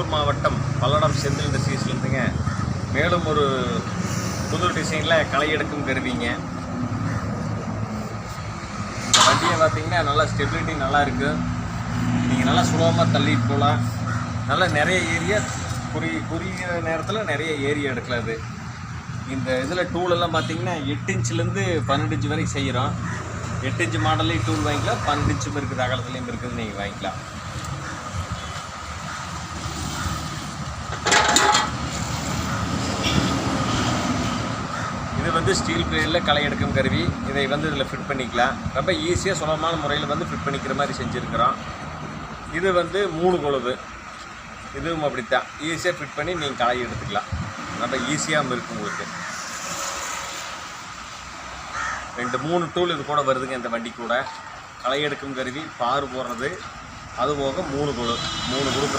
கடலூர் மாவட்டம் பல்லடம் செந்தில் இண்டஸ்ட்ரீஸ்லேருந்துங்க மேலும் ஒரு புது டிசைனில் களை எடுக்கும் கருவிங்க. இந்த வண்டியை பார்த்தீங்கன்னா நல்லா ஸ்டெபிலிட்டி நல்லா இருக்குது. நீங்கள் நல்லா சுலபமாக தள்ளிட்டு போகலாம். நல்லா நிறைய ஏரியா குறுகிய நேரத்தில் நிறைய ஏரியா எடுக்கலாம். அது இந்த இதில் டூலெல்லாம் பார்த்தீங்கன்னா 8 இன்ச்சிலேருந்து 12 இன்ச்சு வரைக்கும் செய்கிறோம். 8 இன்ச்சு மாடல்லையும் டூல் வாங்கிக்கலாம், 12 இன்ச்சும் இருக்குது, அகலத்துலேயும் இருக்குது, நீங்கள் வாங்கிக்கலாம். இது வந்து ஸ்டீல் பிளேடில் களை எடுக்கும் கருவி. இதை வந்து இதில் ஃபிட் பண்ணிக்கலாம். ரொம்ப ஈஸியாக சுலபமான முறையில் வந்து ஃபிட் பண்ணிக்கிற மாதிரி செஞ்சுருக்கிறோம். இது வந்து 3 கொழுவு. இதுவும் அப்படித்தான் ஈஸியாக ஃபிட் பண்ணி நீங்கள் களை எடுத்துக்கலாம். ரொம்ப ஈஸியாகவும் இருக்குது உங்களுக்கு. 2-3 டூல் இது கூட வருதுங்க. இந்த வண்டி கூட களை எடுக்கும் கருவி, பாரு போடுறது, அது போக 3 கொழு 3 கொடுக்குறோம்.